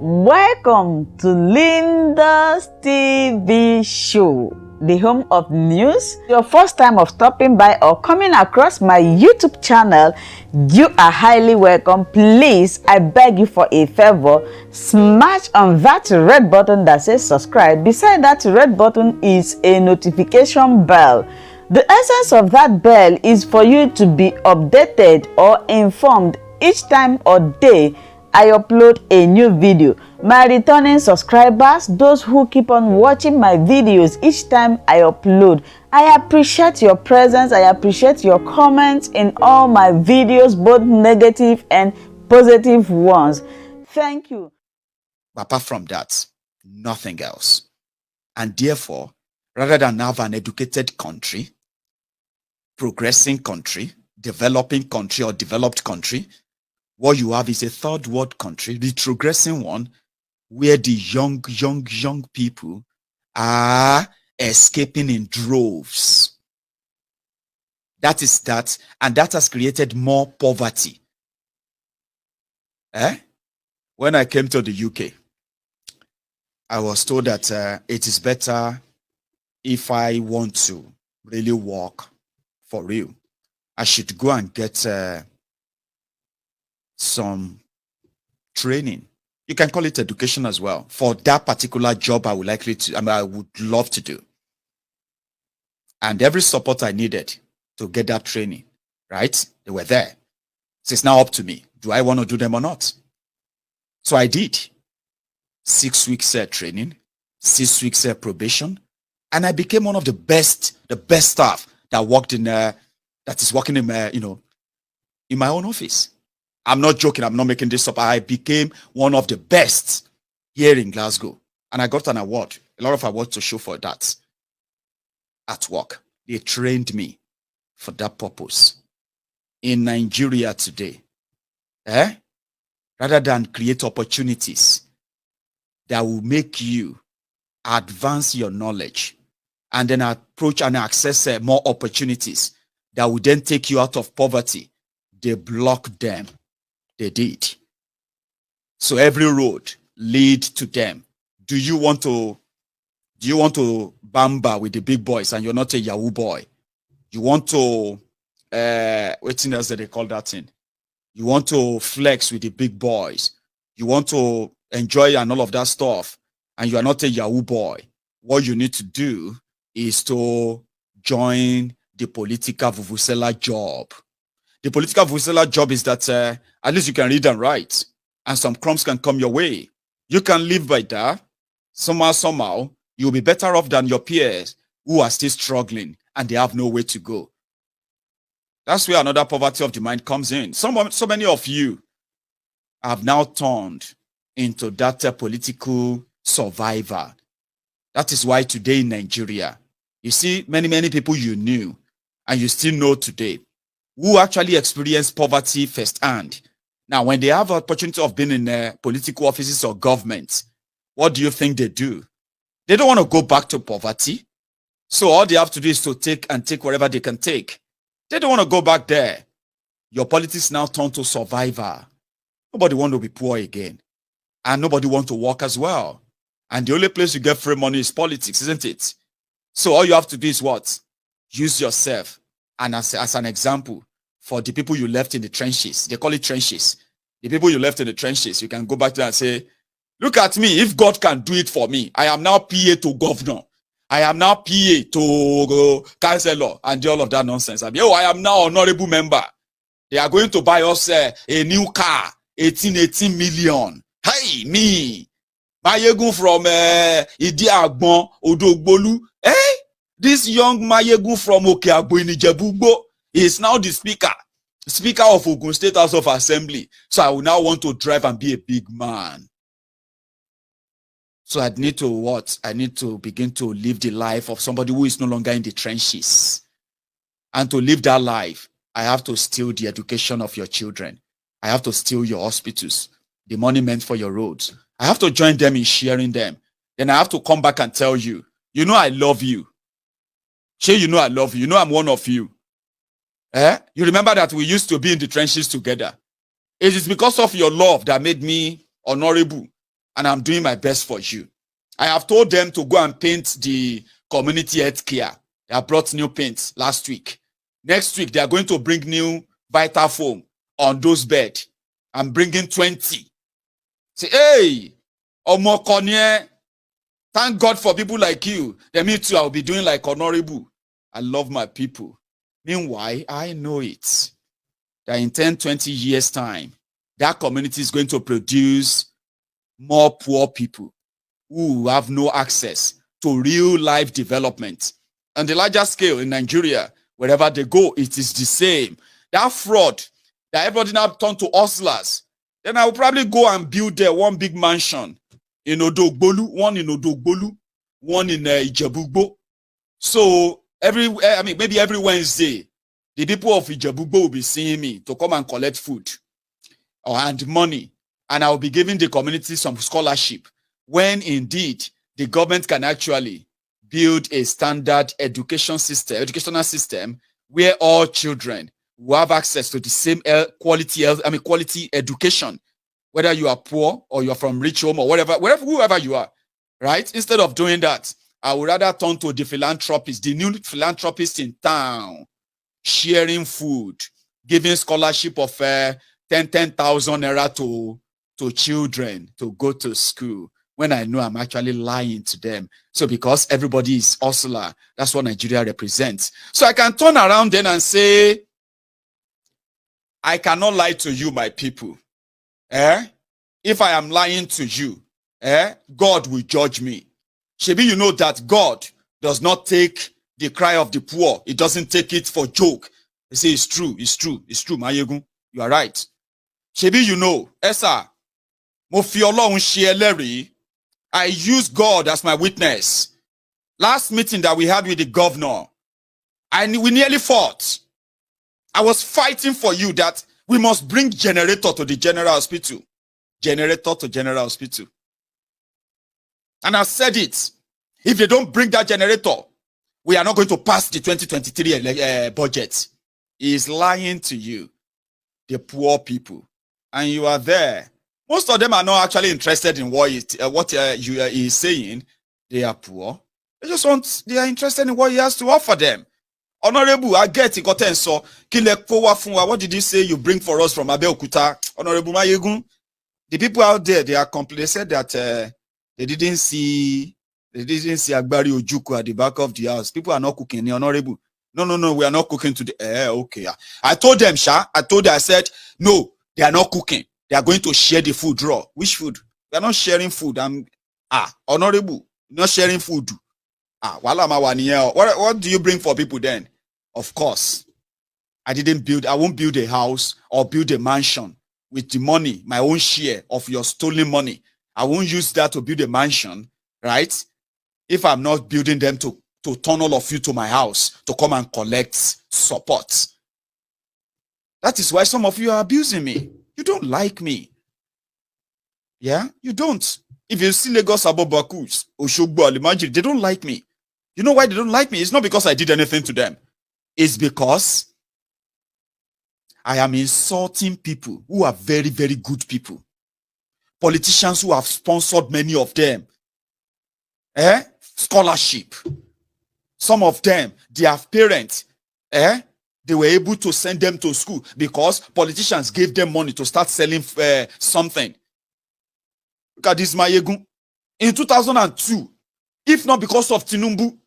Welcome to Linda's TV show, the home of news. Your first time of stopping by or coming across my YouTube channel, you are highly welcome. Please, I beg you for a favor, smash on that red button that says subscribe. Beside that red button is a notification bell. The essence of that bell is for you to be updated or informed each time or day I upload a new video. My returning subscribers, those who keep on watching my videos each time I upload, I appreciate your presence. I appreciate your comments in all my videos, both negative and positive ones. Thank you. Apart from that, nothing else. And therefore, rather than have an educated country, progressing country, developing country, or developed country, what you have is a third world country, the progressing one, where the young people are escaping in droves. That is that, and that has created more poverty. When I came to the UK, I was told that it is better if I want to really work for real, I should go and get some training. You can call it education as well, for that particular job I would love to do. And every support I needed to get that training, right? They were there. So it's now up to me. Do I want to do them or not? So I did. 6 weeks training, 6 weeks probation, and I became one of the best staff that worked in that is working in in my own office. I'm not joking. I'm not making this up. I became one of the best here in Glasgow, and I got an award, a lot of awards to show for that at work. They trained me for that purpose. In Nigeria today, rather than create opportunities that will make you advance your knowledge and then approach and access more opportunities that will then take you out of poverty, they block them. They did. So every road lead to them. Do you want to bamba with the big boys and you're not a Yahoo boy? You want to what else do they call that thing? You want to flex with the big boys. You want to enjoy and all of that stuff, and you are not a Yahoo boy. What you need to do is to join the political vuvuzela job. The political vuvuzela job is that at least you can read and write, and some crumbs can come your way. You can live by that. Somehow, you'll be better off than your peers who are still struggling and they have no way to go. That's where another poverty of the mind comes in. So many of you have now turned into that political survivor. That is why today in Nigeria, you see many people you knew and you still know today who actually experienced poverty firsthand. Now, when they have an opportunity of being in political offices or government, what do you think they do? They don't want to go back to poverty. So all they have to do is to take whatever they can take. They don't want to go back there. Your politics now turn to survivor. Nobody wants to be poor again. And nobody wants to work as well. And the only place you get free money is politics, isn't it? So all you have to do is what? Use yourself. And as an example, for the people you left in the trenches, they call it trenches. The people you left in the trenches, you can go back to them and say, look at me, if God can do it for me, I am now PA to governor. I am now PA to councillor and all of that nonsense. I am now honorable member. They are going to buy us a new car, 18 million. Hey, me. Mayegun from Idiagbon, Oduduwa. This young Mayegun from Okeagbo in Ijebu is now the speaker of Ogun State House of Assembly. So I will now want to drive and be a big man. So I need to what? I need to begin to live the life of somebody who is no longer in the trenches. And to live that life, I have to steal the education of your children. I have to steal your hospitals, the money meant for your roads. I have to join them in sharing them. Then I have to come back and tell you, you know I love you. Shay, you know I love you. You know I'm one of you. You remember that we used to be in the trenches together. It is because of your love that made me honorable. and I'm doing my best for you. I have told them to go and paint the community health care. They have brought new paints last week. Next week, they are going to bring new Vital Foam on those beds. I'm bringing 20. Say, hey, Omokonye, thank God for people like you. Then me too, I'll be doing like Honorable. I love my people. Meanwhile, I know it. That in 10, 20 years' time, that community is going to produce more poor people who have no access to real life development. On the larger scale in Nigeria, wherever they go, it is the same. That fraud, that everybody now turned to hustlers. Then I will probably go and build there one big mansion in Oduduwa, one in Oduduwa, one in Ijebu. So maybe every Wednesday, the people of Ijebu will be seeing me to come and collect food and money, and I will be giving the community some scholarship. When indeed the government can actually build a standard educational system where all children will have access to the same quality education, whether you are poor or you are from rich home or whoever you are, right? Instead of doing that, I would rather turn to the philanthropists, the new philanthropists in town, sharing food, giving scholarship of 10,000 naira to children to go to school, when I know I'm actually lying to them. So because everybody is hustler, that's what Nigeria represents. So I can turn around then and say, I cannot lie to you, my people. If I am lying to you, God will judge me. Shebi, you know that God does not take the cry of the poor. He doesn't take it for joke. He say it's true, Mayegun. You are right. Shebi, you know, Esa, mo fi Ọlọ́run ṣe ẹlẹ́rìí. I use God as my witness. Last meeting that we had with the governor, we nearly fought. I was fighting for you that we must bring generator to the general hospital. Generator to general hospital. And I said it. If they don't bring that generator, we are not going to pass the 2023 budget. He is lying to you, the poor people. And you are there. Most of them are not actually interested in what he is saying. They are poor. They are interested in what he has to offer them. Honorable, I get it. So, what did you say you bring for us from Abeokuta? Honorable Mayegun, the people out there, they are complaining. They said that they didn't see Agbari Ojuku at the back of the house. People are not cooking. Honorable, no, we are not cooking today. Okay. I told them, I said, no, they are not cooking. They are going to share the food raw. Which food? They are not sharing food. Honorable, not sharing food. What do you bring for people then? Of course, I won't build a house or build a mansion with the money, my own share of your stolen money. I won't use that to build a mansion, right? If I'm not building them to turn all of you to my house to come and collect support. That is why some of you are abusing me. You don't like me. Yeah, you don't. If you see Lagos Abobakus, Oshogbo, Alimajiri, they don't like me. You know why they don't like me? It's not because I did anything to them. It's because I am insulting people who are very, very good people. Politicians who have sponsored many of them. Scholarship. Some of them, their parents, they were able to send them to school because politicians gave them money to start selling something. Look at this, Mayegun. In 2002, if not because of Tinubu,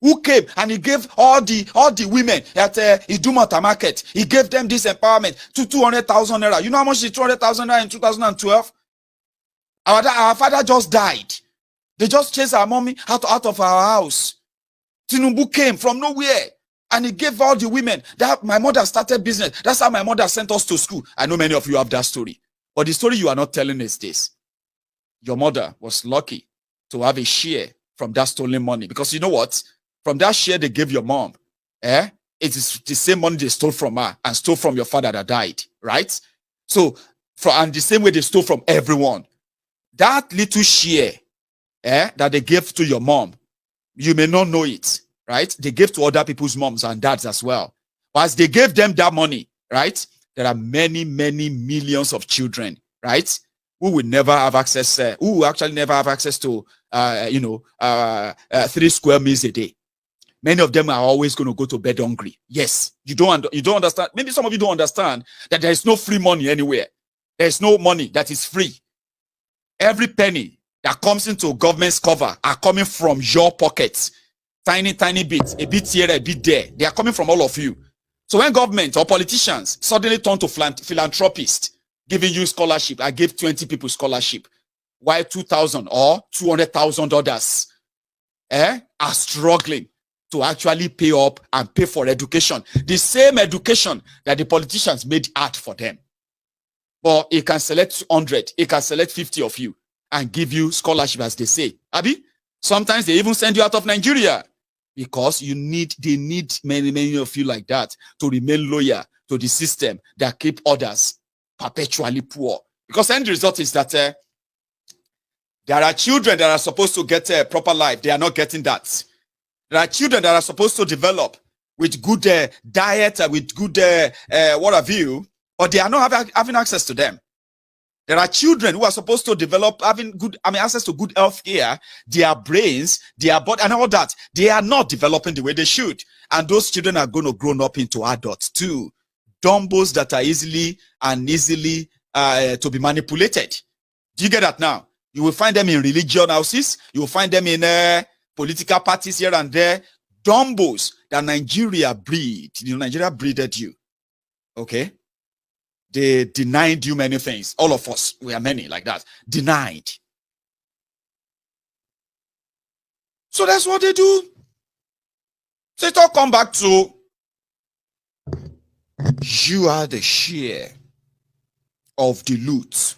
who came and he gave all the women at Idumota market, he gave them this empowerment to 200,000 naira. You know how much is 200,000 naira in 2012? Our father just died. They just chased our mommy out of our house. Tinubu came from nowhere and he gave all the women. That my mother started business. That's how my mother sent us to school. I know many of you have that story. But the story you are not telling is this. Your mother was lucky to have a share from that stolen money. Because you know what? From that share they gave your mom, it is the same money they stole from her and stole from your father that died, right? So, and the same way they stole from everyone. That little share that they gave to your mom, you may not know it, right? They gave to other people's moms and dads as well. But as they gave them that money, right? There are many, many millions of children, right? who will never have access, who will actually never have access to, 3 square meals a day. Many of them are always going to go to bed hungry. Yes, you don't understand. Maybe some of you don't understand that there is no free money anywhere. There is no money that is free. Every penny that comes into government's cover are coming from your pockets. Tiny bits, a bit here, a bit there. They are coming from all of you. So when government or politicians suddenly turn to philanthropists, giving you scholarship, I gave 20 people scholarship, while 2,000 or 200,000 others are struggling to actually pay up and pay for education. The same education that the politicians made art for them. But it can select 100, it can select 50 of you and give you scholarship, as they say. Abi? Sometimes they even send you out of Nigeria because they need many of you like that to remain loyal to the system that keep others perpetually poor. Because the end result is that there are children that are supposed to get a proper life. They are not getting that. There are children that are supposed to develop with good diet, with good what have you, but they are not having access to them. There are children who are supposed to develop having good, access to good health care, their brains, their body, and all that. They are not developing the way they should. And those children are going to grow up into adults too. Dumbos that are easily to be manipulated. Do you get that now? You will find them in religion houses. You will find them in political parties here and there. Dumbos that Nigeria breed. Nigeria breeded you. Okay? They denied you many things. All of us, we are many like that. Denied. So that's what they do. So it all come back to you are the share of the loot.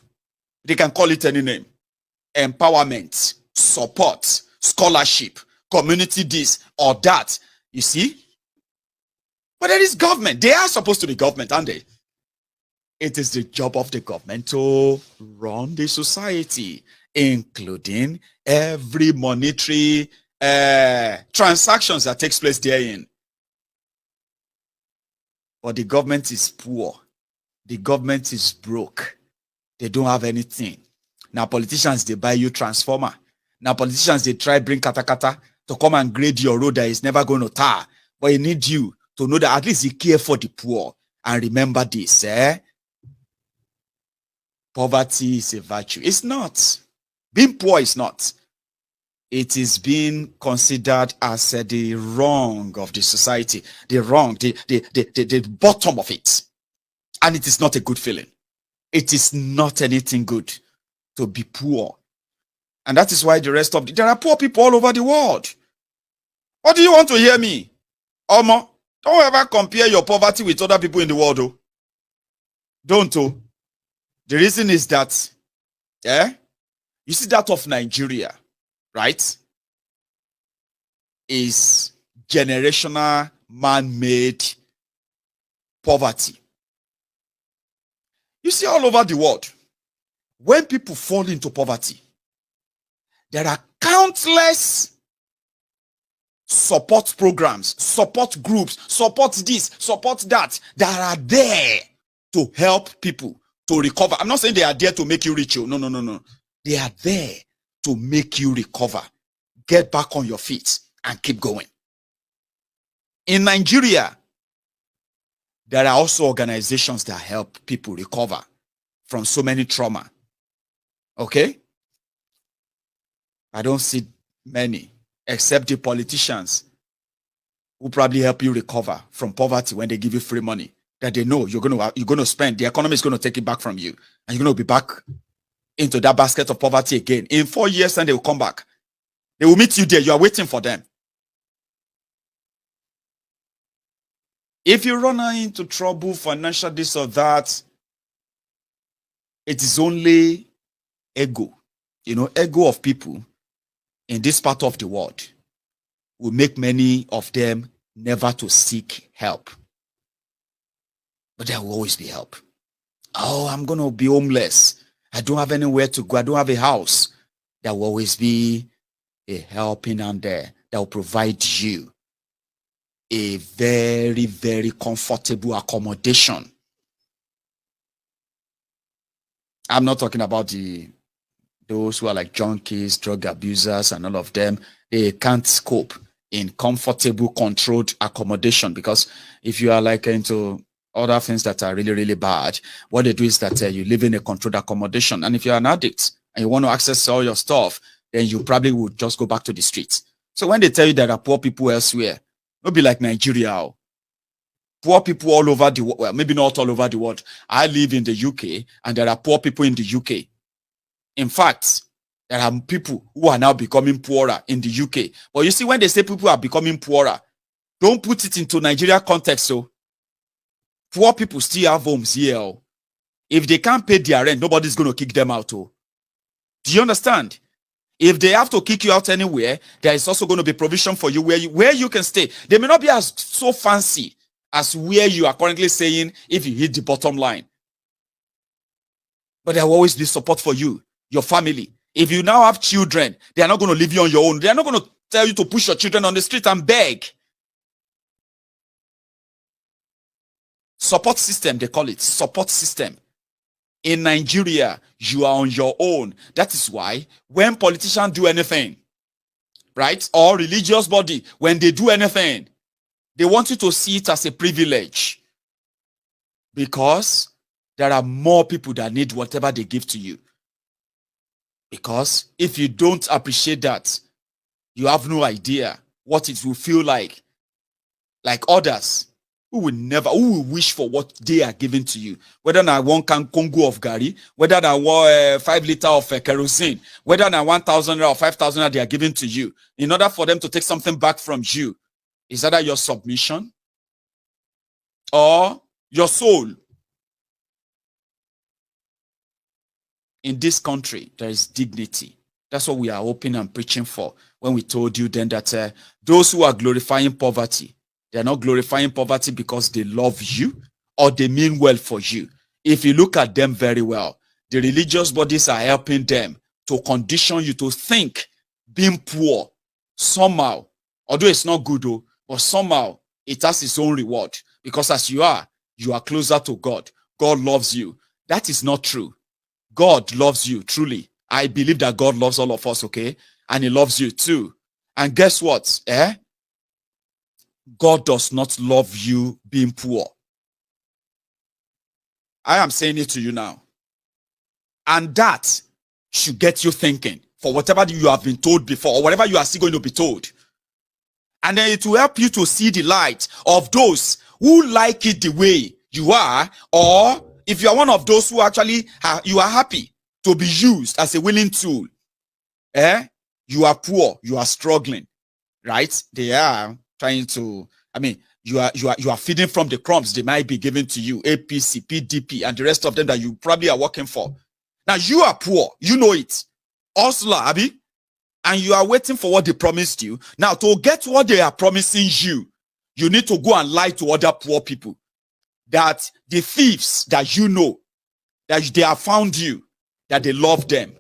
They can call it any name. Empowerment, support, scholarship, community this or that. You see? But there is government. They are supposed to be government, aren't they? It is the job of the government to run the society, including every monetary transactions that takes place therein. But the government is poor. The government is broke. They don't have anything. Now politicians, they buy you transformer. Now politicians, they try bring katakata to come and grade your road that is never going to tar. But you need you to know that at least you care for the poor. And remember this, poverty is a virtue. It's not. Being poor is not. It is being considered as the wrong of the society, the wrong, the bottom of it. And it is not a good feeling. It is not anything good to be poor. And that is why there are poor people all over the world. What do you want to hear me? Omo, don't ever compare your poverty with other people in the world, though. Don't, oh. The reason is that, you see that of Nigeria, right, is generational man-made poverty. You see all over the world, when people fall into poverty, there are countless support programs, support groups, support this, support that are there to help people to recover. I'm not saying they are there to make you rich. No. They are there to make you recover, get back on your feet, and keep going. In Nigeria, there are also organizations that help people recover from so many trauma. Okay? I don't see many, except the politicians who probably help you recover from poverty when they give you free money that they know you're going to spend. The economy is going to take it back from you, and you're going to be back into that basket of poverty again. In 4 years, then they will come back. They will meet you there. You are waiting for them. If you run into trouble, financial this or that, it is only ego. Ego of people in this part of the world will make many of them never to seek help. But there will always be help. Oh, I'm going to be homeless. I don't have anywhere to go. I don't have a house. There will always be a helping hand there that will provide you a very, very comfortable accommodation. I'm not talking about those who are like junkies, drug abusers, and all of them. They can't cope in comfortable, controlled accommodation, because if you are like into other things that are really, really bad, what they do is that you live in a controlled accommodation. And if you're an addict and you want to access all your stuff, then you probably would just go back to the streets. So when they tell you there are poor people elsewhere, it'll be like Nigeria. Poor people all over the world, well, maybe not all over the world. I live in the UK and there are poor people in the UK. In fact, there are people who are now becoming poorer in the UK. But you see, when they say people are becoming poorer, don't put it into Nigeria context. So poor people still have homes here. Oh. If they can't pay their rent, nobody's going to kick them out. Oh. Do you understand? If they have to kick you out anywhere, there is also going to be provision for you where you can stay. They may not be as so fancy as where you are currently saying if you hit the bottom line. But there will always be support for you, your family. If you now have children, they are not going to leave you on your own. They are not going to tell you to push your children on the street and beg. Support system, they call it. Support system. In Nigeria, you are on your own. That is why when politicians do anything, right, or religious body, when they do anything, they want you to see it as a privilege, because there are more people that need whatever they give to you. Because if you don't appreciate that, you have no idea what it will feel like others who will wish for what they are giving to you. Whether now 1 can Congo of Gary, whether now 5 liter of kerosene, whether now 1,000 or 5,000 they are giving to you, in order for them to take something back from you, is either your submission or your soul. In this country, there is dignity. That's what we are hoping and preaching for. When we told you then that those who are glorifying poverty, they are not glorifying poverty because they love you or they mean well for you. If you look at them very well, the religious bodies are helping them to condition you to think being poor somehow, although it's not good, though, but somehow it has its own reward, because as you are closer to God. God loves you. That is not true. God loves you, truly. I believe that God loves all of us, okay? And he loves you too. And guess what? God does not love you being poor. I am saying it to you now. And that should get you thinking for whatever you have been told before, or whatever you are still going to be told. And then it will help you to see the light of those who like it the way you are, or if you are one of those who actually you are happy to be used as a willing tool. You are poor, you are struggling, right? They are trying to, you are feeding from the crumbs they might be giving to you, APC, PDP, and the rest of them that you probably are working for. Now you are poor, you know it. Hustler, Abi, and you are waiting for what they promised you. Now, to get what they are promising you, you need to go and lie to other poor people that the thieves that you know, that they have found you, that they love them.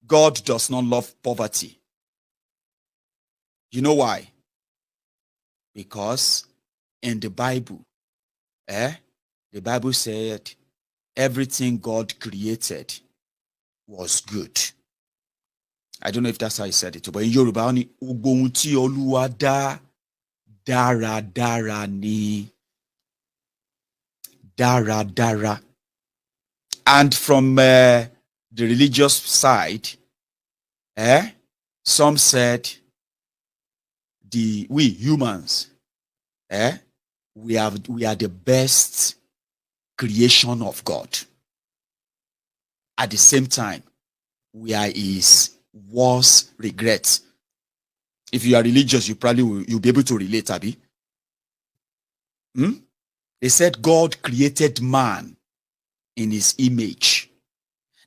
God does not love poverty. You know why? Because in the Bible, the Bible said everything God created was good. I don't know if that's how he said it, but in Yoruba, only "Ugohun ti Oluwa dá dáradára ni." Dáradára. And from the religious side, some said we humans, we are the best creation of God. At the same time, we are his worst regret. If you are religious, you'll be able to relate, Abi. They said God created man in his image.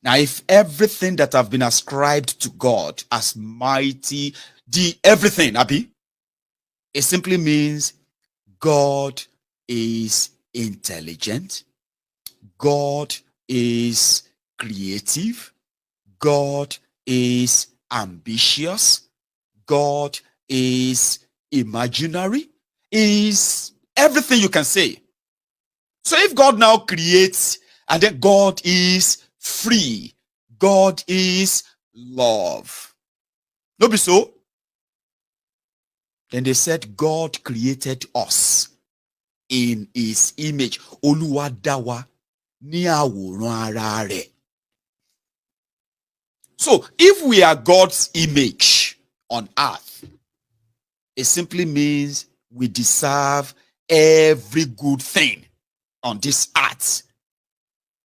Now, if everything that have been ascribed to God as mighty, everything, Abi, it simply means God is intelligent, God is creative, God is ambitious, God is imaginary, is everything you can say. So if God now creates And then God is free. God is love. No be so? Then they said God created us in his image. Olúwa dá wa ní àwòrán ara rẹ̀. So if we are God's image on earth, it simply means we deserve every good thing on this earth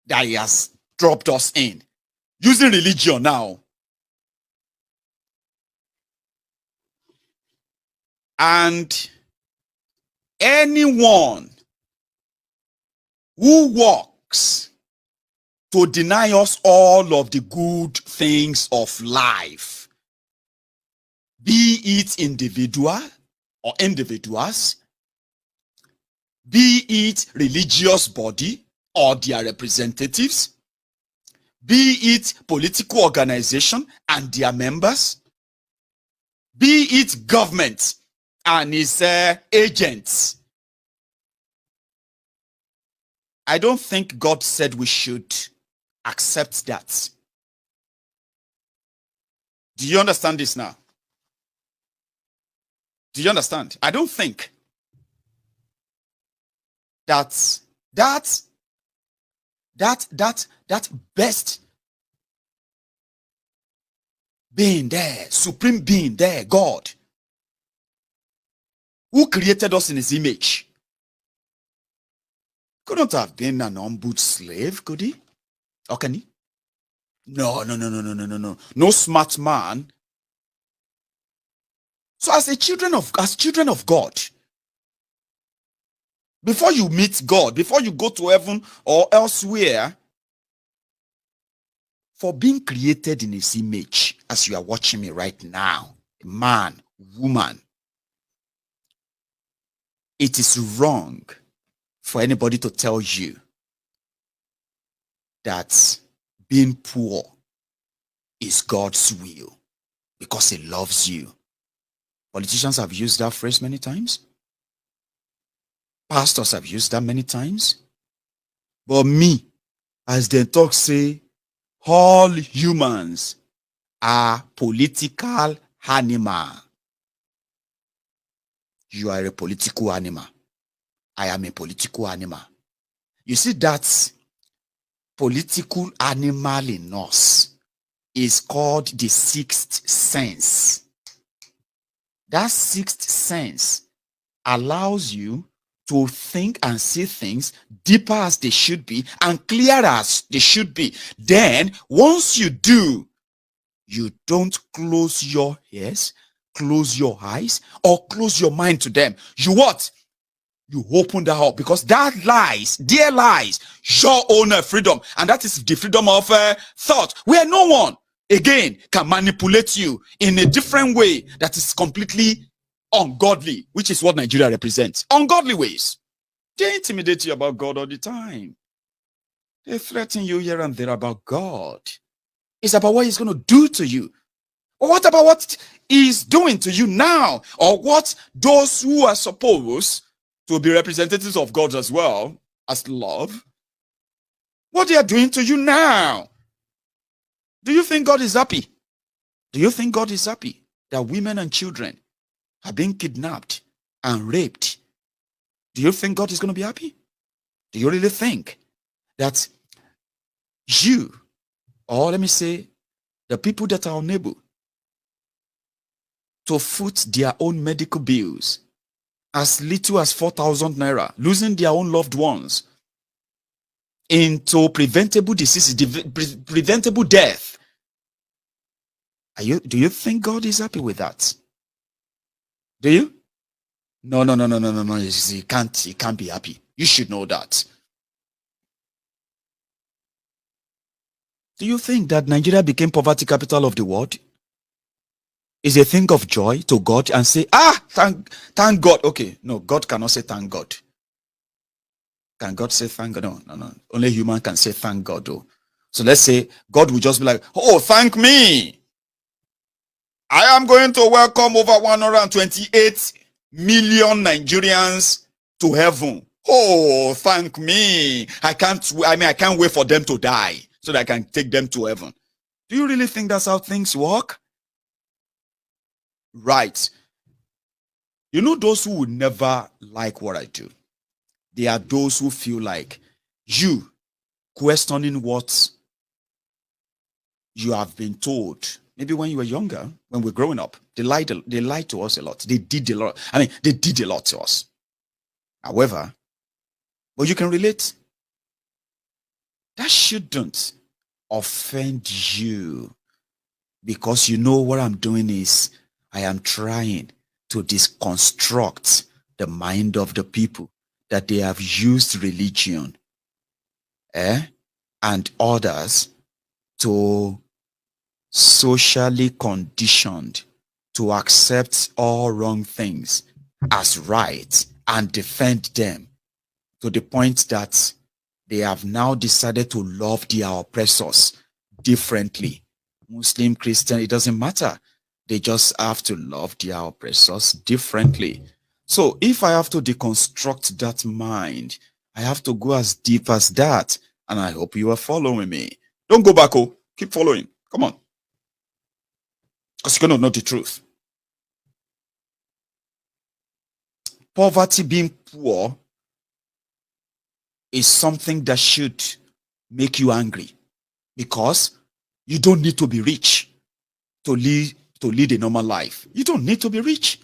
that he has dropped us in. Using religion now. And anyone who works to deny us all of the good things of life, be it individual or individuals, be it religious body or their representatives, be it political organization and their members, be it government and its agents. I don't think God said we should accept that. Do you understand this now? Do you understand? I don't think that best being there, supreme being there, God, who created us in his image, couldn't have been an humbled slave, could he? Or can he? No. No smart man. So as children of God, before you meet God, before you go to heaven or elsewhere, for being created in his image, as you are watching me right now, man, woman, it is wrong for anybody to tell you that being poor is God's will because he loves you. Politicians have used that phrase many times. Pastors have used that many times. But me, as they talk, say, all humans are political animal. You are a political animal. I am a political animal. You see, that political animal in us is called the sixth sense. That sixth sense allows you to think and see things deeper as they should be and clearer as they should be. Then, once you do, you don't close your ears, close your eyes, or close your mind to them. You what? You open that up, because that lies, there lies your own freedom. And that is the freedom of thought, where no one, again, can manipulate you in a different way that is completely ungodly, which is what Nigeria represents. Ungodly ways. They intimidate you about God all the time. They threaten you here and there about God. It's about what he's going to do to you. Or what about what he's doing to you now? Or what those who are supposed to be representatives of God as well, as love, what they are doing to you now. Do you think God is happy? Do you think God is happy that women and children are being kidnapped and raped? Do you think God is going to be happy? Do you really think that you, or let me say, the people that are unable to foot their own medical bills, as little as 4,000 naira, losing their own loved ones into preventable diseases, preventable death? Do you think God is happy with that? Do you? No. He can't be happy. You should know that. Do you think that Nigeria became poverty capital of the world is a thing of joy to God and say, thank God? Okay, no, God cannot say thank God. Can God say thank God? No. Only human can say thank God, though. So let's say God will just be like, oh, thank me. I am going to welcome over 128 million Nigerians to heaven. Oh, thank me. I can't wait for them to die so that I can take them to heaven. Do you really think that's how things work? Right. You know, those who would never like what I do, they are those who feel like you questioning what you have been told. Maybe when you were younger, when we're growing up, they lied to us a lot. They did a lot. They did a lot to us. However, but you can relate. That shouldn't offend you, because you know what I'm doing is I am trying to deconstruct the mind of the people that they have used religion and others to socially conditioned to accept all wrong things as right and defend them, to the point that they have now decided to love their oppressors differently. Muslim, Christian, it doesn't matter. They just have to love their oppressors differently. So if I have to deconstruct that mind, I have to go as deep as that. And I hope you are following me. Don't go back, oh. Keep following. Come on. Because you're going to know the truth. Poverty, being poor, is something that should make you angry, because you don't need to be rich to lead a normal life. You don't need to be rich.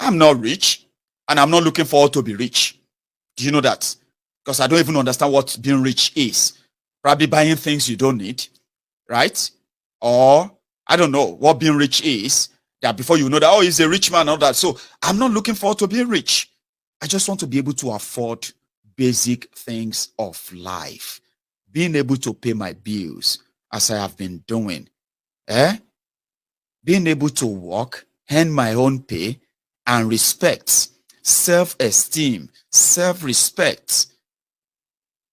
I'm not rich, and I'm not looking forward to be rich. Do you know that? Because I don't even understand what being rich is. Probably buying things you don't need, right? Or I don't know what being rich is, that before you know that, oh, he's a rich man and all that. So I'm not looking forward to being rich. I just want to be able to afford basic things of life. Being able to pay my bills as I have been doing. Being able to work, earn my own pay, and respect, self-esteem, self-respect.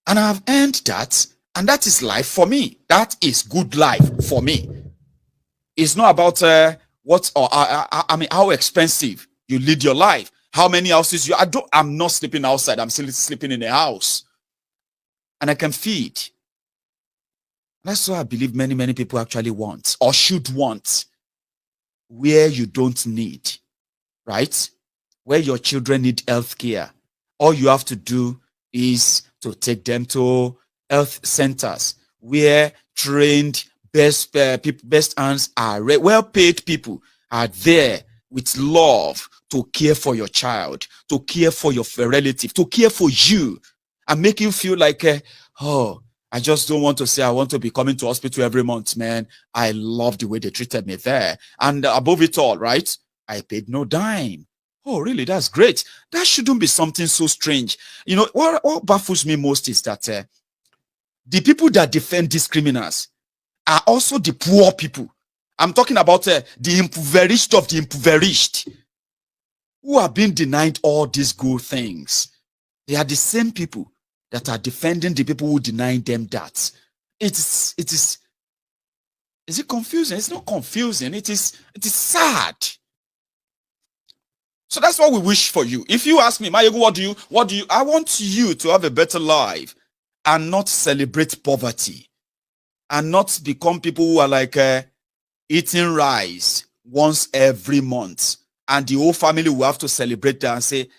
And I have earned that, and that is life for me. That is good life for me. It's not about how expensive you lead your life, how many houses I'm not sleeping outside. I'm still sleeping in a house, and I can feed. That's what I believe many people actually want, or should want, where you don't need, right? Where your children need health care. All you have to do is to take them to health centers where trained best hands are, well-paid people are there with love to care for your child, to care for your relative, to care for you, and make you feel like, oh, I just don't want to say I want to be coming to hospital every month, man. I love the way they treated me there. And above it all, right? I paid no dime. Oh, really? That's great. That shouldn't be something so strange. You know, what baffles me most is that the people that defend these criminals are also the poor people. I'm talking about the impoverished of the impoverished, who are being denied all these good things. They are the same people that are defending the people who deny them that. Is it confusing? It's not confusing. It is sad. So that's what we wish for you. If you ask me, Mayego, what do you, I want you to have a better life and not celebrate poverty, and not become people who are like eating rice once every month, and the whole family will have to celebrate that and say,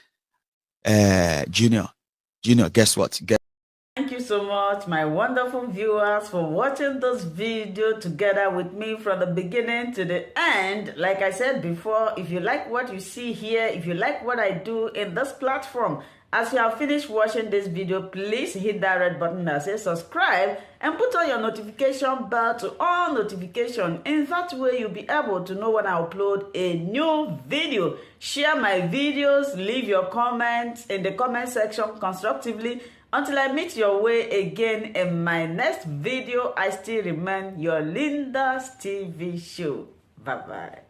Junior, guess what? Thank you so much, my wonderful viewers, for watching this video together with me from the beginning to the end. Like I said before, if you like what you see here, if you like what I do in this platform, as you have finished watching this video, please hit that red button that says subscribe and put on your notification bell to all notification. In that way, you'll be able to know when I upload a new video. Share my videos, leave your comments in the comment section constructively. Until I meet your way again in my next video, I still remain your Linda's TV show. Bye-bye.